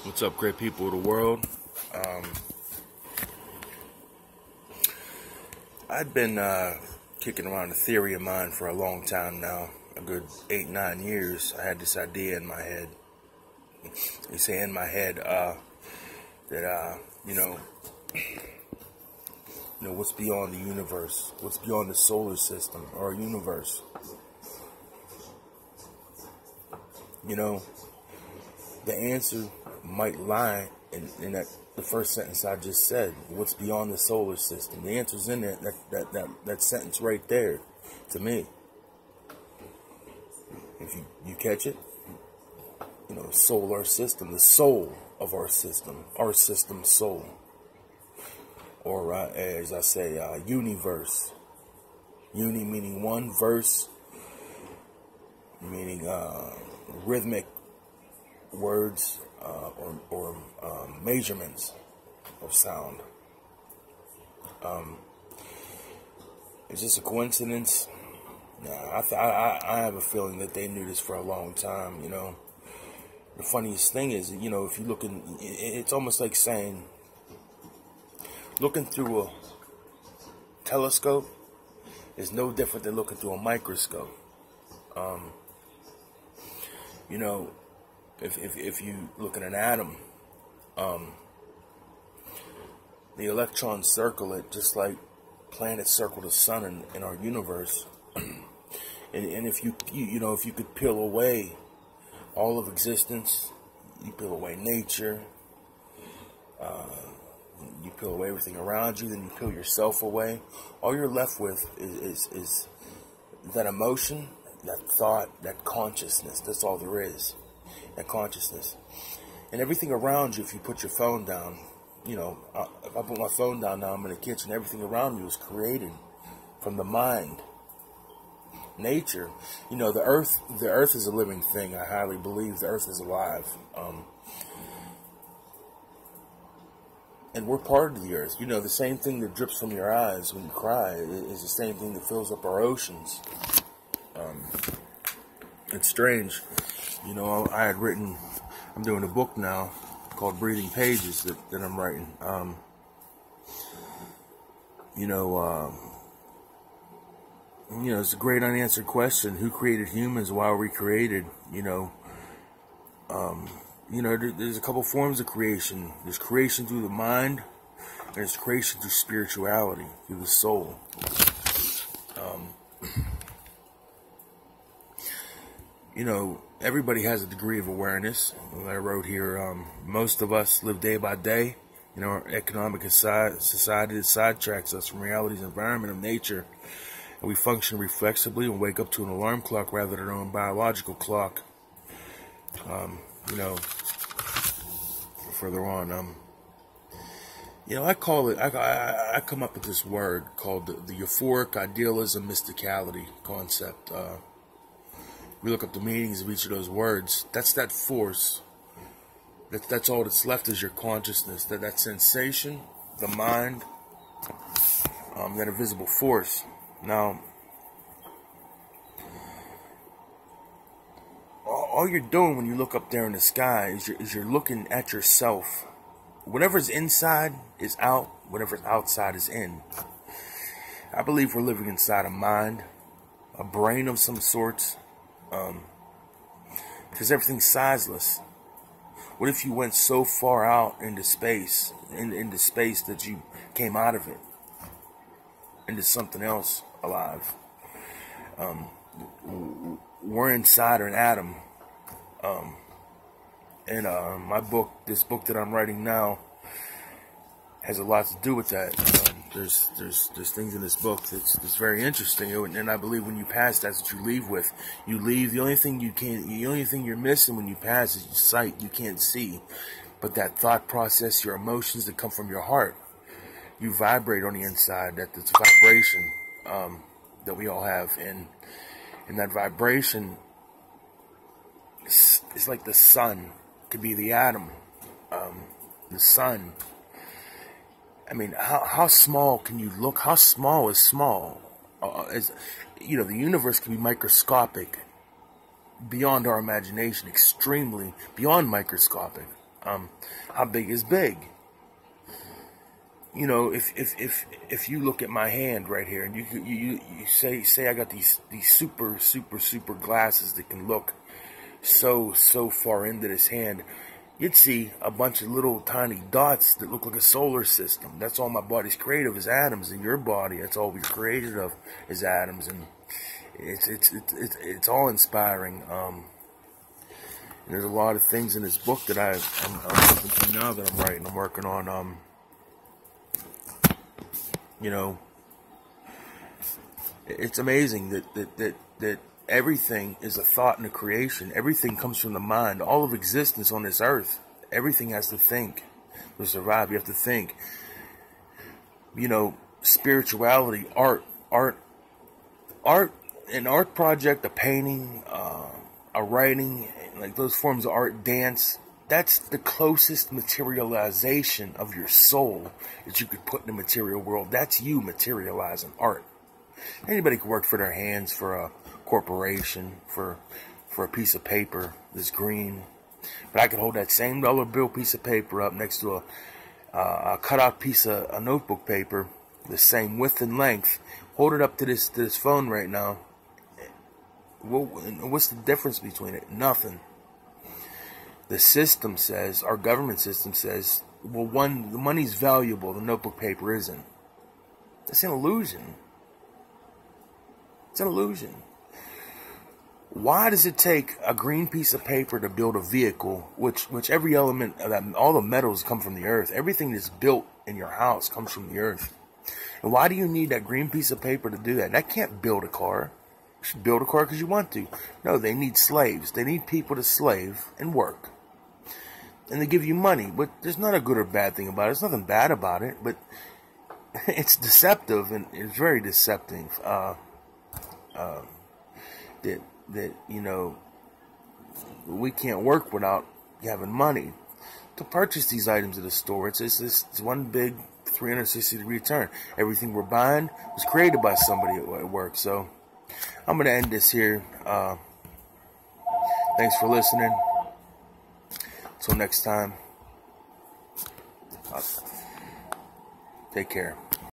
What's up, great people of the world? I've been kicking around a theory of mine for a long time now, a good 8-9 years. I had this idea in my head. You say in my head that what's beyond the universe? What's beyond the solar system or universe? The answer might lie in the first sentence I just said. What's beyond the solar system? The answer's in there. That sentence right there, to me. If you catch it, solar system, the soul of our system soul, or as I say, universe. Uni meaning one, verse meaning rhythmic words or measurements of sound. Is this a coincidence? Nah, I have a feeling that they knew this for a long time. The funniest thing is, if you look in, it's almost like saying, looking through a telescope is no different than looking through a microscope. If you look at an atom, the electrons circle it just like planets circle the sun in our universe. and if you could peel away all of existence, you peel away nature, you peel away everything around you, then you peel yourself away. All you're left with is that emotion, that thought, that consciousness. That's all there is. That consciousness. And everything around you, if you put your phone down, if I put my phone down now, I'm in the kitchen, everything around me was created from the mind. Nature, the earth is a living thing. I highly believe the earth is alive. And we're part of the earth. The same thing that drips from your eyes when you cry is the same thing that fills up our oceans. It's strange. I had written, I'm doing a book now called Breathing Pages that I'm writing. It's a great unanswered question. Who created humans? Why were we created? There's a couple forms of creation. There's creation through the mind, and there's creation through spirituality, through the soul. Everybody has a degree of awareness. I wrote here, most of us live day by day. Our economic society sidetracks us from reality's environment of nature. And we function reflexively and wake up to an alarm clock rather than our own biological clock. Further on, I call it, I come up with this word called the euphoric idealism mysticality concept. We look up the meanings of each of those words. That's that force. That's all that's left is your consciousness. That sensation, the mind, that invisible force. Now, all you're doing when you look up there in the sky is you're looking at yourself. Whatever's inside is out. Whatever's outside is in. I believe we're living inside a mind, a brain of some sorts. Because everything's sizeless. What if you went so far out into space, into space that you came out of it into something else alive? We're inside an atom. And my book, this book that I'm writing now, has a lot to do with that. There's things in this book that's very interesting, and I believe when you pass, that's what you leave with. You leave. The only thing you're missing when you pass is your sight. You can't see, but that thought process, your emotions that come from your heart, you vibrate on the inside. That's a vibration that we all have, and that vibration is like the sun. It could be the atom, the sun. I mean, how small can you look? How small is small? The universe can be microscopic, beyond our imagination, extremely beyond microscopic. How big is big? You know, if you look at my hand right here, and you say I got these super glasses that can look so far into this hand, you'd see a bunch of little tiny dots that look like a solar system. That's all my body's created of, is atoms. In your body, that's all we're created of, is atoms. And it's all inspiring. There's a lot of things in this book that I'm looking through now that I'm writing. I'm working on, you know, it's amazing that everything is a thought and a creation. Everything comes from the mind. All of existence on this earth, everything has to think to survive. You have to think. You know, spirituality, art, an art project, a painting, a writing, like those forms of art, dance. That's the closest materialization of your soul that you could put in the material world. That's you materializing art. Anybody could work for their hands, for a corporation, for a piece of paper that's green. But I could hold that same dollar bill piece of paper up next to a cut out piece of a notebook paper, the same width and length. Hold it up to this phone right now. What's the difference between it? Nothing. The system says, our government system says, well, the money's valuable, the notebook paper isn't. It's an illusion. It's an illusion. Why does it take a green piece of paper to build a vehicle, which every element of that, all the metals come from the earth? Everything that's built in your house comes from the earth. And why do you need that green piece of paper to do that? That can't build a car. You should build a car because you want to. No, they need slaves. They need people to slave and work. And they give you money. But there's not a good or bad thing about it. There's nothing bad about it. But it's deceptive, and it's very deceptive. That you know, we can't work without having money to purchase these items at the store. It's one big 360-degree turn. Everything we're buying was created by somebody at work. So I'm going to end this here. Thanks for listening. Until next time, take care.